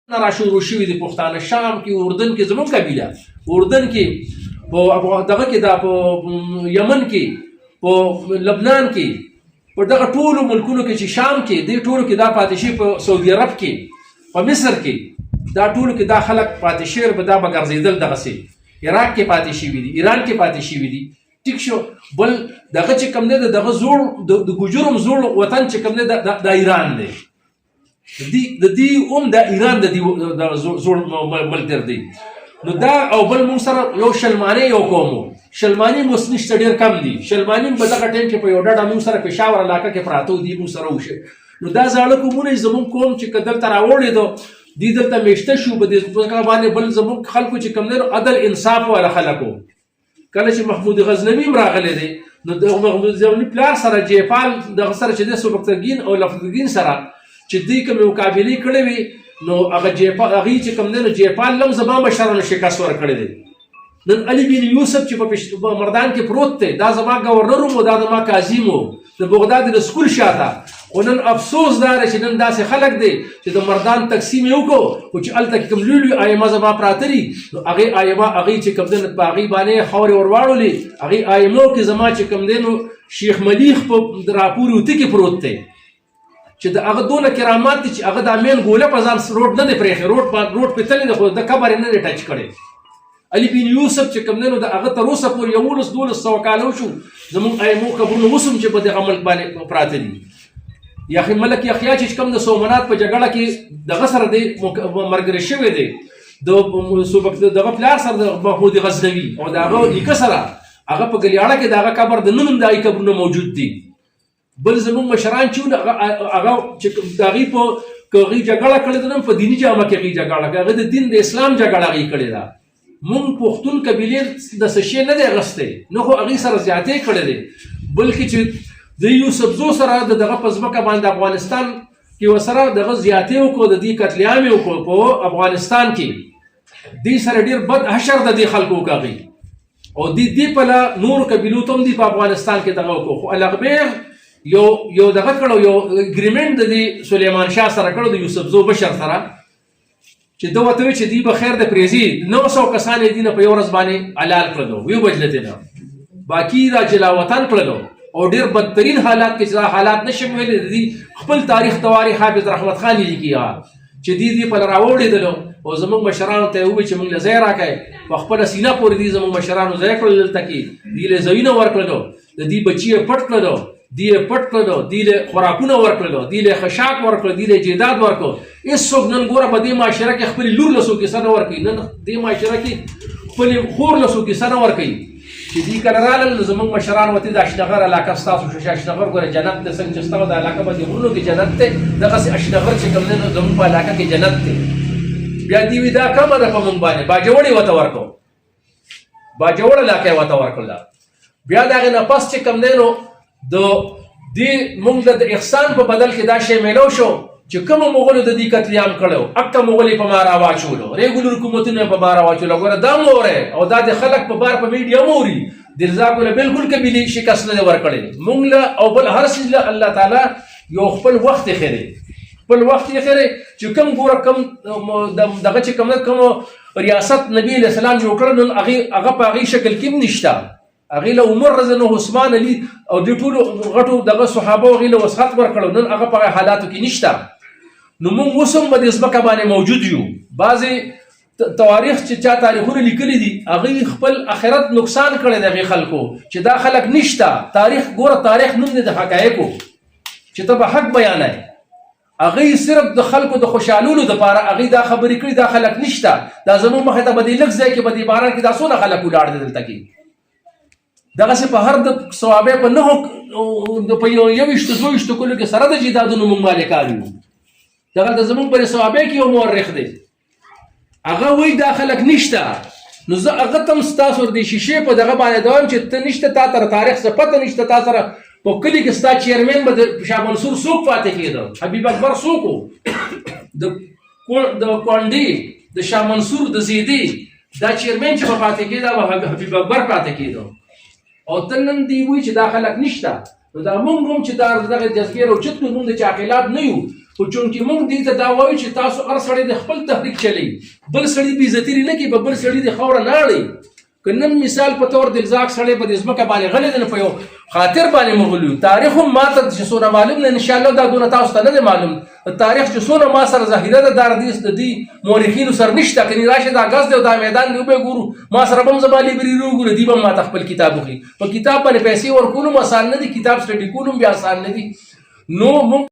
را شروع شوي دي پښتانه شام کې اردن کې زموږ قبیله اردن کې په دغه کې دا په یمن کې په لبنان کې په دغه ټولو ملکونو کې چې شام کې دې ټولو کې دا پاتې شي په سعودي عرب کې په مصر کې دا ټولو کې دا خلک پاتې شي به دا به ګرځېدل دغسې عراق کې پاتې شوي دي ایران کې پاتې شوي دي ټیک شو بل دغه چې کوم دی دغه زوړ د ګوجرم زوړ وطن چې کوم دی د ایران دی د دې د ایران د زوړ ملک دی نو دا او بل موږ سره یو شلماني یو قوم شلماني موږ نشته ډېر کم دي شلماني په دغه ټایم کې په یو ډډه موږ سره پېښور علاقه کې پراته دي موږ سره وشي نو دا زاړه قومونه زموږ قوم چې دلته راوړېدو دي دلته میشته شو په دې باندې بل زموږ خلکو چې کوم دی عدل انصاف والا خلکو کله چې محمود غزنوي هم راغلی دی نو د محمود غزنوي پلار سره جیپال دغه سره چې دی سبکتګین او لفظګین سره چې دوی کومې مقابلې کړې وي نو هغه هغې چې کوم دی نو جیپال هم زما مشرانو شکست ورکړی دی نن علي بن یوسف چې په مردان کې پروت دی دا زما ګورنر و دا زما کاظم و د بغداد د سکول شاته خو نن افسوس دا دی چې نن داسې خلک دی چې د مردان تقسیم یې وکړو خو چې هلته کې کوم لوی لوی ائمه زما پراته دي نو هغې ائمه هغې چې کوم دی نو په هغې باندې خاورې ور واړولې هغې ائمو کې زما چې کوم دی نو شیخ ملیخ په راپورې اوته کې پروت دی چې د هغه دونه کرامات دي چې هغه د امین ګوله په ځان روډ نه دی پرېښی روډ پې تللی دی خو د قبر یې نه دی ټچ کړی علي بن یوسف چې کوم دی نو د هغه تر اوسه پورې 1100 کاله وشو زموږ ائمو قبرونه اوس هم چې په دغه ملک باندې پراته دي ملک یحیی چې کوم د سومنات په جګړه کې دغه سره دی ملګری شوی دی دغه پلار سره د محمود غزنوي او د هغه نیکه سره هغه په ګلیاړه کې د هغه قبر د نن هم د هغې قبرونه موجود دي بل زموږ مشران چې هغه چې د هغې په که هغې جګړه کړې ده نن په دیني جامه کې هغې جګړه کړې هغه د دین د اسلام جګړه هغې کړې ده مونږ پښتون قبیلې د څه شی نه دی اخیستی نه خو هغې سره زیاتې کړی دی بلکې چې د یوسفزو سره د دغه په ځمکه باندې افغانستان کې ورسره دغه زیاتې وکړو د دې قتلیام یې وکړو په افغانستان کې دې سره ډېر بد حشر د دې خلکو وکړي او دې پله نورو قبیلو ته هم دي په افغانستان کې دغه وکړو خو الغبیغ یو دغه کړو یو اګریمنټ د دې سلیمان شاه سره کړو د یوسفزو بشر سره چې ده ورته وایي چې دوی به خیر د پرېږدي 900 کسان یې دي نه په یو ورځ باندې حلال کړلو ویو بجلتې نه باقي را جلا وطن کړلو او ډېر بدترین حالات کې چې دا حالات نشم ویلی د دې خپل تاریخ تواري حافظ رحمت خان یې لیکي چې دې په راوړېدلو او زموږ مشرانو ته یې ووایي چې موږ له ځای راکړئ په خپله سینه پورې دې زموږ مشرانو ځای کړل دلته کې دې له ځایونه ورکړلو د دې بچي یې پټ کړلو دی له پټ کړلو دی له خوراکونه ورکړلو دی له خشاک ورکړلو دی له جیداد ورکړو هېڅوک نن ګوره په دې معاشره کې خپلې لور له څوک کیسه نه ورکوي نن دې معاشره کې خپلې خور له څوک کیسه نه ورکوي چې دوی کله راغلل نو زموږ مشران ورته د اشنغر علاقه ستاسو شو چې اشنغر ګوره جنت دی څنګه چې ستاسو د علاقه باندې غرونو کې جنت دی دغسې اشنغر چې کوم دی نو زموږ په علاقه کې جنت دی بیا دوی وي دا کمه ده په موږ باندې باجوړ یې ورته ورکړو باجوړ علاقه یې ورته ورکړله بیا د هغې نه پس چې کوم دی نو د دې موږ د احسان په بدل کې دا شی میلو شو چې کومو مغولو د دې قتلیام کړی و اکه مغول یې په ما راواچولو ریګولر حکومتونه یې په ما راواچولو ګوره دا مورې او دا د خلک په بار په میډیا موري درزاقو له بالکل قبیلې شکست نه دی ورکړی موږ له او بل هر څیز له الله تعالی یو خپل وخت یې خیری خپل وخت یې خیری چې کوم ګوره کوم دغه چې کوم ریاست نبی علیه السلام جوړ کړی نن هغه په هغې شکل کې هم نشته هغې له عمر رضی الله عثمان علي او دې ټولو غټو دغه صحابو هغې له وسعت ورکړو نن هغه په حالاتو کې نشته نو موږ اوس هم په دې ځمکه باندې موجود یو بعضې تواریخ چې چا تاریخونه لیکلي دي هغوی خپل آخرت نقصان کړی دی هغې خلکو چې دا خلک نشته تاریخ ګوره تاریخ نوم دی د حقایقو چې ته به حق بیانوي هغوی صرف د خلکو د خوشحالولو دپاره هغوی دا خبرې کړي دا خلک نشته دا زموږ مخې ته به دې لږ ځای کې به دې باران کې دا څونه خلک ولاړ دي دلته کې دغسې په هر د صوابع په 9 په 21 22 کلو کې سره د جیدادونو موږ مالکان یو دغلته زموږ په صوابع کې یو مورخ دی هغه وایي دا خلک نشته نو زه هغه ته هم ستاسو د شیشې په دغه باندې دوم چې ته نشته تا ته تاریخ څه پته نشته تا سره په کلي کې ستا چیرمین به د شاه منصور څوک پاتې کېده حبیب اکبر څوک و د کونډې د شاه منصور د زیدي دا چیرمین چې به پاتې کېده به حبیب اکبر پاتې کېده او ته نن دی وایي چې دا خلک نشته نو دا موږ هم چې دا دغه جذبې راوچت کړو موږ د چاقلات نه یو خو چونکې موږ دې ته دا وایو چې تاسو هر سړی د خپل تحریک چلی بل سړی بې عزتي نه کوي، بل سړی د خاوره نه اړوي. که نن مثال په تور د الزاق سړی په دې ځمکه باندې غلی دی، په یو خاطر باندې مغلي تاریخ هم ما ته چې څونه معلوم نه، انشاءالله دا دونه تاسو ته نه دی معلوم. تاریخ چې څونه ما سره ظاهره ده دا د دې مورخینو سره نشته. کني راشي دا غاز دی او دا میدان دی وګورو، ما سره به هم زما لیبرري وګورو، دی به ما ته خپل کتاب وخلي. په کتاب باندې پیسې ورکول هم اسان نه دي، کتاب سټډي کول هم بیا اسان نه دي. نو